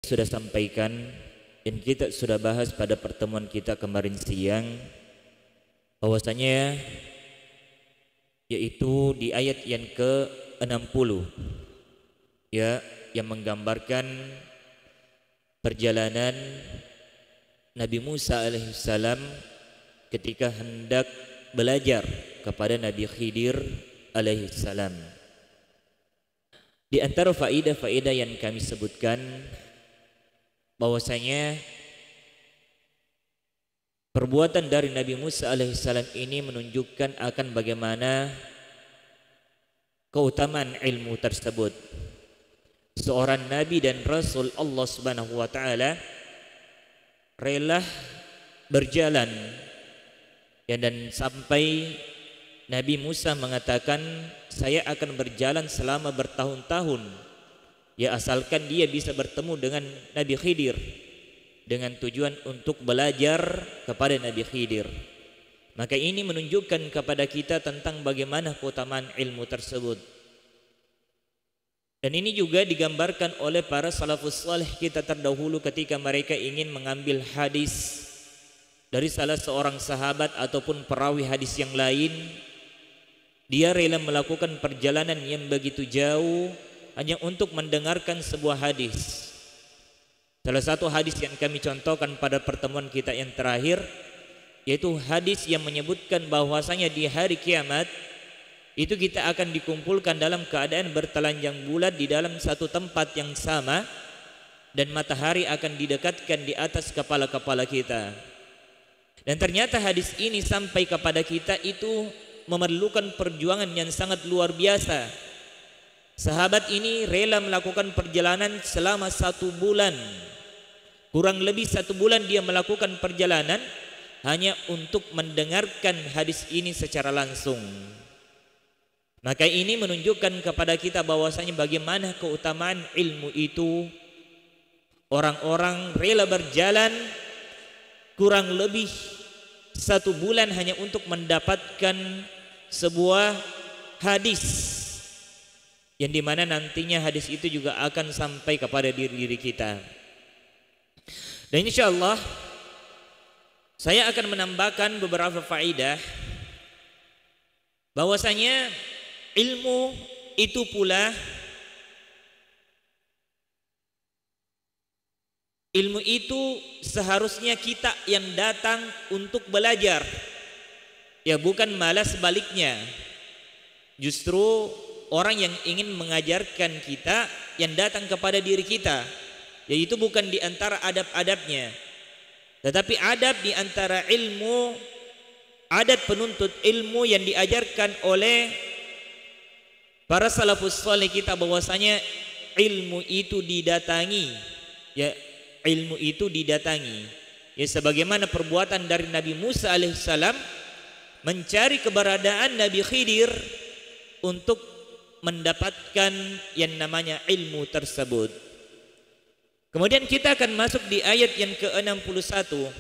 sudah sampaikan dan kita sudah bahas pada pertemuan kita kemarin siang, bahwasanya yaitu di ayat yang ke-60 ya, yang menggambarkan perjalanan Nabi Musa alaihissalam ketika hendak belajar kepada Nabi Khidir alaihissalam. Di antara faedah-faedah yang kami sebutkan bahwasanya perbuatan dari Nabi Musa alaihissalam ini menunjukkan akan bagaimana keutamaan ilmu tersebut. Seorang Nabi dan Rasul Allah Subhanahu wa Ta'ala rela berjalan ya, dan sampai Nabi Musa mengatakan, saya akan berjalan selama bertahun-tahun ya, asalkan dia bisa bertemu dengan Nabi Khidir, dengan tujuan untuk belajar kepada Nabi Khidir. Maka ini menunjukkan kepada kita tentang bagaimana keutamaan ilmu tersebut. Dan ini juga digambarkan oleh para salafus saleh kita terdahulu ketika mereka ingin mengambil hadis dari salah seorang sahabat ataupun perawi hadis yang lain. Dia rela melakukan perjalanan yang begitu jauh hanya untuk mendengarkan sebuah hadis. Salah satu hadis yang kami contohkan pada pertemuan kita yang terakhir, yaitu hadis yang menyebutkan bahwasanya di hari kiamat itu kita akan dikumpulkan dalam keadaan bertelanjang bulat di dalam satu tempat yang sama, dan matahari akan didekatkan di atas kepala-kepala kita. Dan ternyata hadis ini sampai kepada kita itu memerlukan perjuangan yang sangat luar biasa. Sahabat ini rela melakukan perjalanan selama 1 bulan. Kurang lebih 1 bulan dia melakukan perjalanan hanya untuk mendengarkan hadis ini secara langsung. Maka ini menunjukkan kepada kita bahwasanya bagaimana keutamaan ilmu itu. Orang-orang rela berjalan kurang lebih 1 bulan hanya untuk mendapatkan sebuah hadis, yang dimana nantinya hadis itu juga akan sampai kepada diri kita. Dan insyaallah saya akan menambahkan beberapa faedah bahwasanya ilmu itu pula, ilmu itu seharusnya kita yang datang untuk belajar ya, bukan malah sebaliknya. Justru orang yang ingin mengajarkan kita yang datang kepada diri kita, yaitu bukan di antara adab-adabnya, tetapi adab di antara ilmu, adat penuntut ilmu yang diajarkan oleh para salafus saleh kita, bahwasanya ilmu itu didatangi ya, ilmu itu didatangi ya, sebagaimana perbuatan dari Nabi Musa alaihissalam mencari keberadaan Nabi Khidir untuk mendapatkan yang namanya ilmu tersebut. Kemudian kita akan masuk di ayat yang ke-61,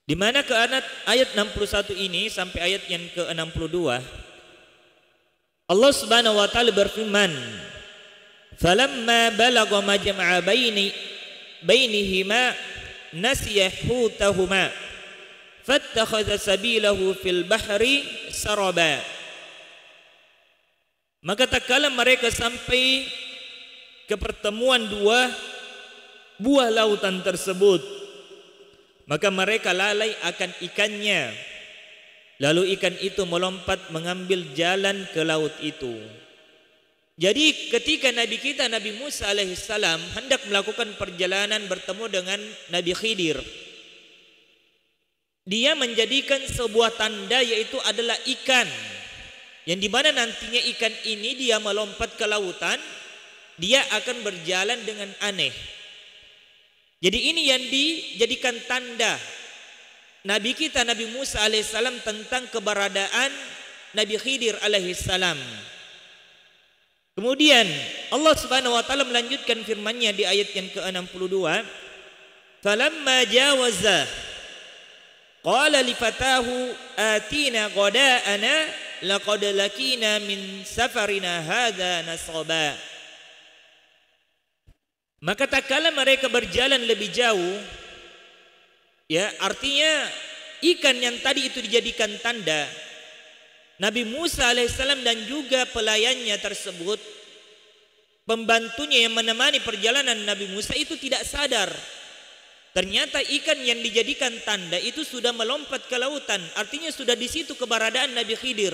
di mana ke ayat 61 ini sampai ayat yang ke-62 Allah Subhanahu wa taala berfirman, "Falamma balagha majma'a bainihima nasiya hutahuma fattakhadha sabilahu fil bahri saraba." Maka tatkala mereka sampai ke pertemuan 2 buah lautan tersebut, maka mereka lalai akan ikannya. Lalu ikan itu melompat mengambil jalan ke laut itu. Jadi ketika Nabi kita Nabi Musa alaihissalam hendak melakukan perjalanan bertemu dengan Nabi Khidir, dia menjadikan sebuah tanda, yaitu adalah ikan, yang dimana nantinya ikan ini dia melompat ke lautan, dia akan berjalan dengan aneh. Jadi ini yang dijadikan tanda Nabi kita Nabi Musa alaihissalam tentang keberadaan Nabi Khidir alaihissalam. Kemudian Allah Subhanahu wa taala melanjutkan firman-Nya di ayat yang ke-62, "Falamma jawaza qala li fatahu atina qada'ana laqad lakina min safarina hadza nasaba." Maka tak kala mereka berjalan lebih jauh, ya artinya ikan yang tadi itu dijadikan tanda, Nabi Musa alaihissalam dan juga pelayannya tersebut, pembantunya yang menemani perjalanan Nabi Musa itu tidak sadar. Ternyata ikan yang dijadikan tanda itu sudah melompat ke lautan, artinya sudah di situ keberadaan Nabi Khidir.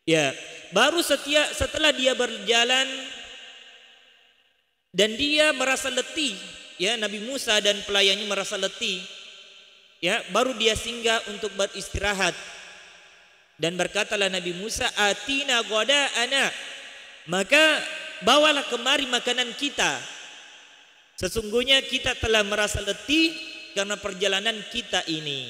Ya, baru setelah dia berjalan dan dia merasa letih, ya Nabi Musa dan pelayannya merasa letih, ya baru dia singgah untuk beristirahat. Dan berkatalah Nabi Musa, atina ghada'ana, maka bawalah kemari makanan kita. Sesungguhnya kita telah merasa letih karena perjalanan kita ini.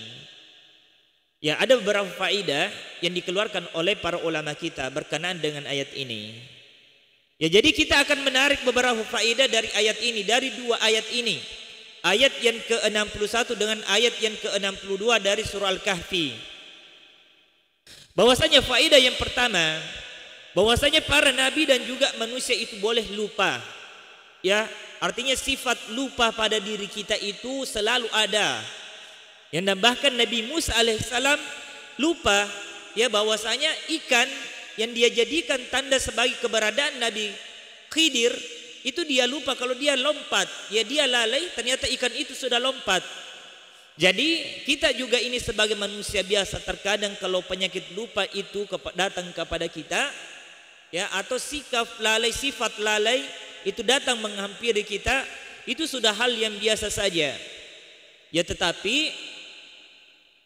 Ya, ada beberapa faedah yang dikeluarkan oleh para ulama kita berkenaan dengan ayat ini. Ya, jadi kita akan menarik beberapa faedah dari ayat ini, dari dua ayat ini. Ayat yang ke-61 dengan ayat yang ke-62 dari surah Al-Kahfi. Bahwasanya faedah yang pertama, bahwasanya para nabi dan juga manusia itu boleh lupa. Ya, artinya sifat lupa pada diri kita itu selalu ada. Yang bahkan Nabi Musa alaihissalam lupa, ya bahwasanya ikan yang dia jadikan tanda sebagai keberadaan Nabi Khidir itu dia lupa kalau dia lompat, ya dia lalai, ternyata ikan itu sudah lompat. Jadi kita juga ini sebagai manusia biasa, terkadang kalau penyakit lupa itu datang kepada kita, ya atau sifat lalai itu datang menghampiri kita, itu sudah hal yang biasa saja. Ya tetapi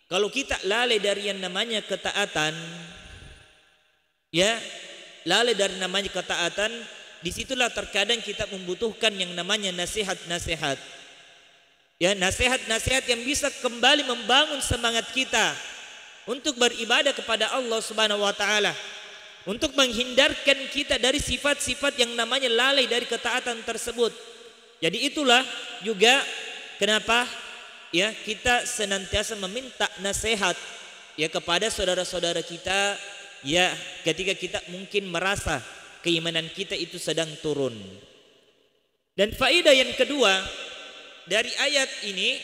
kalau kita lalai dari yang namanya ketaatan, ya lalai dari namanya ketaatan, disitulah terkadang kita membutuhkan yang namanya nasihat-nasihat. Ya, nasihat-nasihat yang bisa kembali membangun semangat kita untuk beribadah kepada Allah Subhanahu wa taala, untuk menghindarkan kita dari sifat-sifat yang namanya lalai dari ketaatan tersebut. Jadi itulah juga kenapa ya kita senantiasa meminta nasihat ya kepada saudara-saudara kita, ya ketika kita mungkin merasa keimanan kita itu sedang turun. Dan faedah yang kedua dari ayat ini,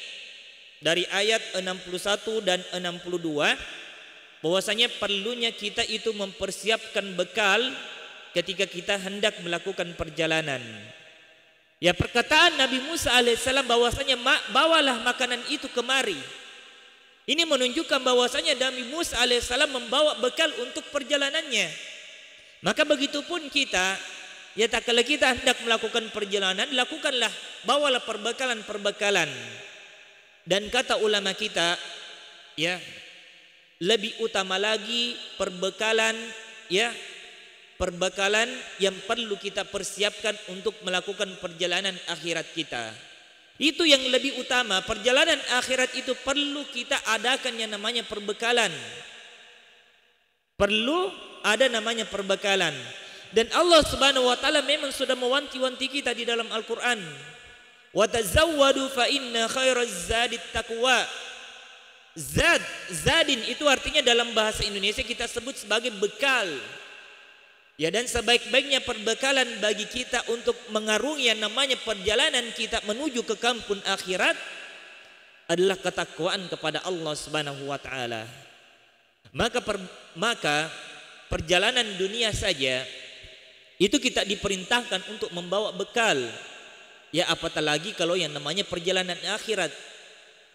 dari ayat 61 dan 62, bahwasanya perlunya kita itu mempersiapkan bekal ketika kita hendak melakukan perjalanan. Ya, perkataan Nabi Musa alaihissalam bahwasanya bawalah makanan itu kemari, ini menunjukkan bahwasanya Nabi Musa alaihissalam membawa bekal untuk perjalanannya. Maka begitupun kita, ya tak kala kita hendak melakukan perjalanan, lakukanlah, bawalah perbekalan-perbekalan. Dan kata ulama kita, ya lebih utama lagi perbekalan, ya perbekalan yang perlu kita persiapkan untuk melakukan perjalanan akhirat kita. Itu yang lebih utama. Perjalanan akhirat itu perlu kita adakan yang namanya perbekalan. Perlu ada namanya perbekalan. Dan Allah Subhanahu wa taala memang sudah mewanti-wanti kita di dalam Al-Qur'an. Wa tazawwadu fa inna khairaz zadit taqwa. Zadin itu artinya dalam bahasa Indonesia kita sebut sebagai bekal. Ya, dan sebaik-baiknya perbekalan bagi kita untuk mengarungi yang namanya perjalanan kita menuju ke kampung akhirat adalah ketakwaan kepada Allah Subhanahu wa taala. Maka perjalanan dunia saja itu kita diperintahkan untuk membawa bekal. Ya, apatah lagi kalau yang namanya perjalanan akhirat,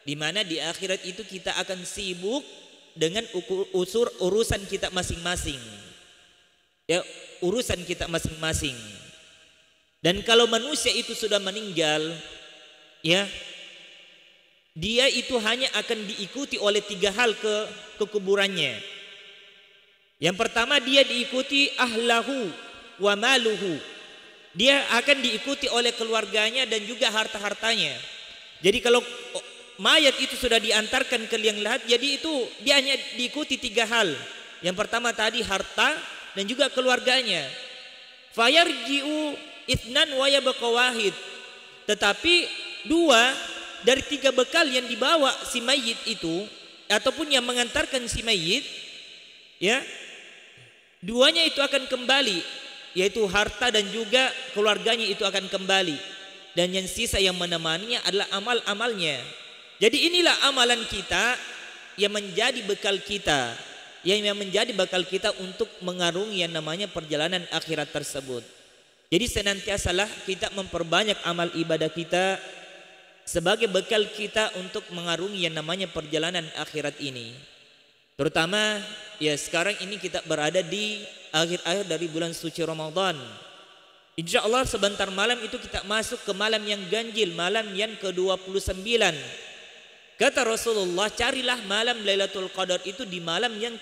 di mana di akhirat itu kita akan sibuk dengan urusan kita masing-masing. Ya, urusan kita masing-masing. Dan kalau manusia itu sudah meninggal, ya dia itu hanya akan diikuti oleh 3 hal ke kuburannya. Yang pertama, dia diikuti ahlahu wa maluhu. Dia akan diikuti oleh keluarganya dan juga harta-hartanya. Jadi kalau mayat itu sudah diantarkan ke liang lahat, jadi itu dia hanya diikuti 3 hal. Yang pertama tadi harta dan juga keluarganya. Fayarji'u itsnan wa yabqa wahid. Tetapi 2 dari 3 bekal yang dibawa si mayit itu ataupun yang mengantarkan si mayit, ya 2-nya itu akan kembali. yaitu harta dan juga keluarganya itu akan kembali, dan yang sisa yang menemaninya adalah amal-amalnya. Jadi inilah amalan kita yang menjadi bekal kita, yang menjadi bekal kita untuk mengarungi yang namanya perjalanan akhirat tersebut. Jadi senantiasalah kita memperbanyak amal ibadah kita sebagai bekal kita untuk mengarungi yang namanya perjalanan akhirat ini. Terutama ya sekarang ini kita berada di akhir-akhir dari bulan suci Ramadan. Insya Allah sebentar malam itu kita masuk ke malam yang ganjil, malam yang ke-29. Kata Rasulullah, carilah malam Lailatul Qadar itu di malam yang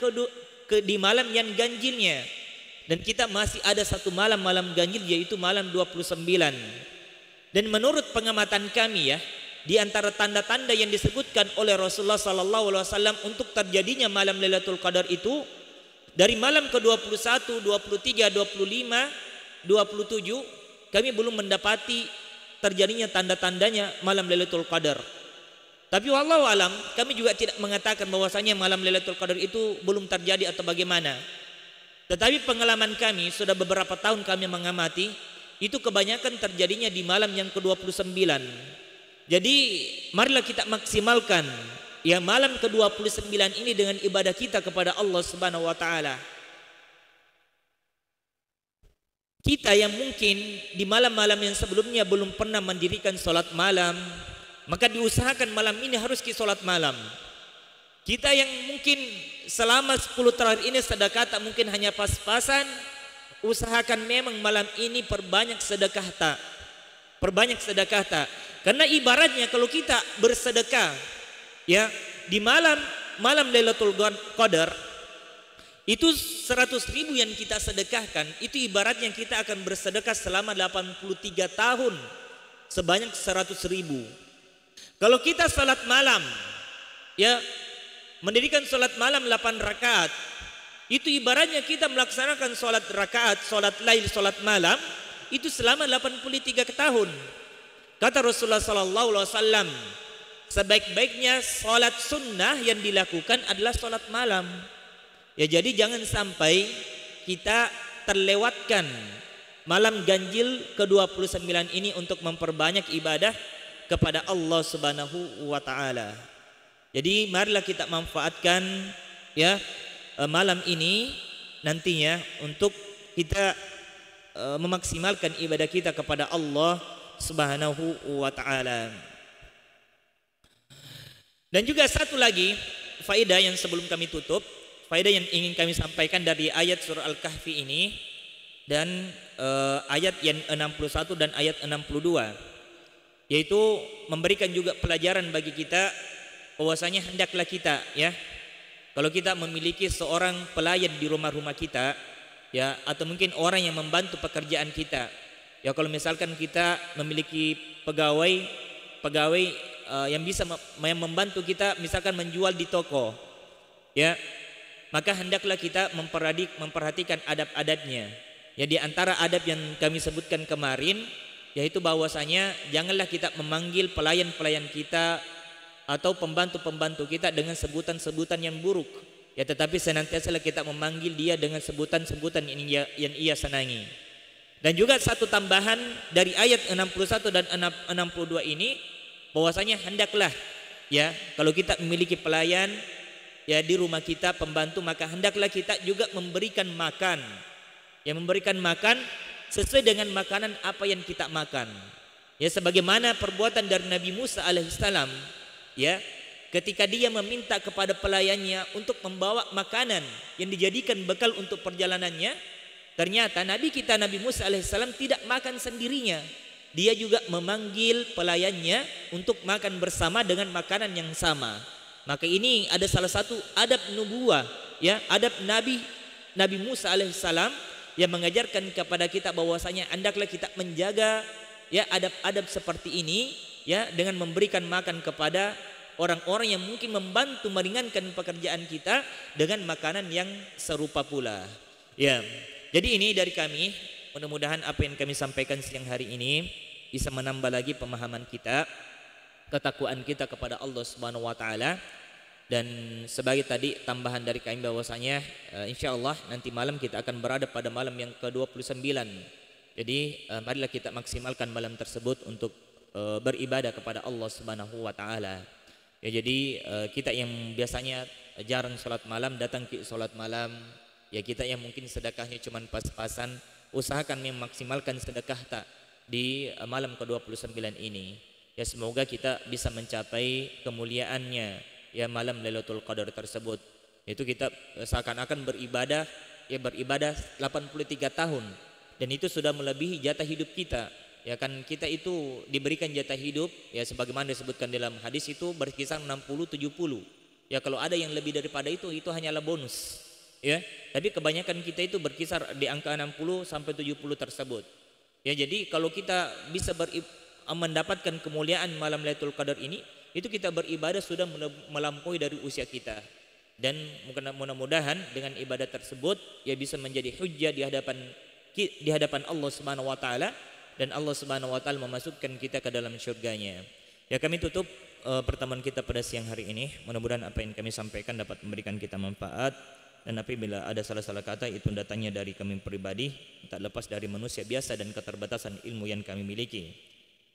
di malam yang ganjilnya. Dan kita masih ada satu malam ganjil, yaitu malam 29. Dan menurut pengamatan kami ya, di antara tanda-tanda yang disebutkan oleh Rasulullah SAW untuk terjadinya malam Lailatul Qadar itu, dari malam ke-21, 23, 25, 27 kami belum mendapati terjadinya tanda-tandanya malam Lailatul Qadar. Tapi wallahu alam, kami juga tidak mengatakan bahwasanya malam Lailatul Qadar itu belum terjadi atau bagaimana. Tetapi pengalaman kami sudah beberapa tahun kami mengamati, itu kebanyakan terjadinya di malam yang ke-29. Jadi marilah kita maksimalkan ya malam ke-29 ini dengan ibadah kita kepada Allah Subhanahu wa taala. Kita yang mungkin di malam-malam yang sebelumnya belum pernah mendirikan sholat malam, maka diusahakan malam ini harus salat malam. Kita yang mungkin selama 10 terakhir ini sedekah tak mungkin hanya pas-pasan, usahakan memang malam ini perbanyak sedekah tak. Perbanyak sedekah tak. Karena ibaratnya kalau kita bersedekah ya di malam Lailatul Qadar itu 100.000 yang kita sedekahkan, itu ibaratnya kita akan bersedekah selama 83 tahun sebanyak 100.000. Kalau kita salat malam ya mendirikan salat malam 8 rakaat, itu ibaratnya kita melaksanakan salat rakaat, salat lail, salat malam itu selama 83 tahun. Kata Rasulullah SAW, sebaik-baiknya salat sunnah yang dilakukan adalah salat malam. Ya jadi jangan sampai kita terlewatkan malam ganjil ke-29 ini untuk memperbanyak ibadah kepada Allah Subhanahu wa taala. Jadi marilah kita manfaatkan ya malam ini nantinya untuk kita memaksimalkan ibadah kita kepada Allah Subhanahu wa taala. Dan juga satu lagi faedah yang sebelum kami tutup, faedah yang ingin kami sampaikan dari ayat surah Al-Kahfi ini dan ayat yang 61 dan ayat 62, yaitu memberikan juga pelajaran bagi kita bahwasanya hendaklah kita ya kalau kita memiliki seorang pelayan di rumah-rumah kita ya atau mungkin orang yang membantu pekerjaan kita ya, kalau misalkan kita memiliki pegawai yang bisa membantu kita misalkan menjual di toko ya, maka hendaklah kita memperhatikan adab-adabnya ya. Di antara adab yang kami sebutkan kemarin yaitu bahwasanya janganlah kita memanggil pelayan-pelayan kita atau pembantu-pembantu kita dengan sebutan-sebutan yang buruk ya, tetapi senantiasa kita memanggil dia dengan sebutan-sebutan yang ia senangi. Dan juga satu tambahan dari ayat 61 dan 62 ini bahwasanya hendaklah ya kalau kita memiliki pelayan ya di rumah kita, pembantu, maka hendaklah kita juga memberikan makan ya, memberikan makan sesuai dengan makanan apa yang kita makan ya, sebagaimana perbuatan dari Nabi Musa alaihissalam ya, ketika dia meminta kepada pelayannya untuk membawa makanan yang dijadikan bekal untuk perjalanannya, ternyata Nabi kita Nabi Musa alaihissalam tidak makan sendirinya, dia juga memanggil pelayannya untuk makan bersama dengan makanan yang sama. Maka ini ada salah satu adab nubuwah ya, adab Nabi Musa alaihissalam yang mengajarkan kepada kita bahwasanya hendaklah kita menjaga ya adab-adab seperti ini ya, dengan memberikan makan kepada orang-orang yang mungkin membantu meringankan pekerjaan kita dengan makanan yang serupa pula ya. Jadi ini dari kami, mudah-mudahan apa yang kami sampaikan siang hari ini bisa menambah lagi pemahaman kita, ketakwaan kita kepada Allah Subhanahu wa taala, Dan sebagai tadi tambahan dari kami bahwasanya insya Allah nanti malam kita akan berada pada malam yang ke-29. Jadi marilah kita maksimalkan malam tersebut untuk beribadah kepada Allah Subhanahu wa taala. Ya, jadi kita yang biasanya jarang sholat malam datang ke sholat malam. Ya, kita yang mungkin sedekahnya cuma pas-pasan, usahakan memaksimalkan sedekah tak di malam ke-29 ini. Ya, semoga kita bisa mencapai kemuliaannya ya malam Lailatul Qadar tersebut. Itu kita seakan-akan beribadah 83 tahun, dan itu sudah melebihi jatah hidup kita. Ya kan, kita itu diberikan jatah hidup ya sebagaimana disebutkan dalam hadis itu berkisar 60-70. Ya, kalau ada yang lebih daripada itu hanyalah bonus. Ya, tapi kebanyakan kita itu berkisar di angka 60 sampai 70 tersebut. Ya, jadi kalau kita bisa mendapatkan kemuliaan malam Lailatul Qadar ini, itu kita beribadah sudah melampaui dari usia kita. Dan mudah-mudahan dengan ibadah tersebut ya bisa menjadi hujjah di hadapan Allah Subhanahu wa taala, dan Allah Subhanahu wa taala memasukkan kita ke dalam surganya. Ya, kami tutup pertemuan kita pada siang hari ini. Mudah-mudahan apa yang kami sampaikan dapat memberikan kita manfaat, dan apabila ada salah-salah kata itu datangnya dari kami pribadi, tak lepas dari manusia biasa dan keterbatasan ilmu yang kami miliki.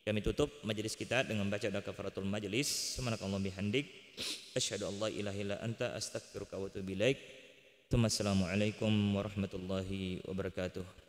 Kami tutup majelis kita dengan baca doa kafaratul majelis. Subhanakallah bihamdik, asyhadu an la ilaha illa anta, astaghfiruka wa atubu ilaik. Assalamualaikum warahmatullahi wabarakatuh.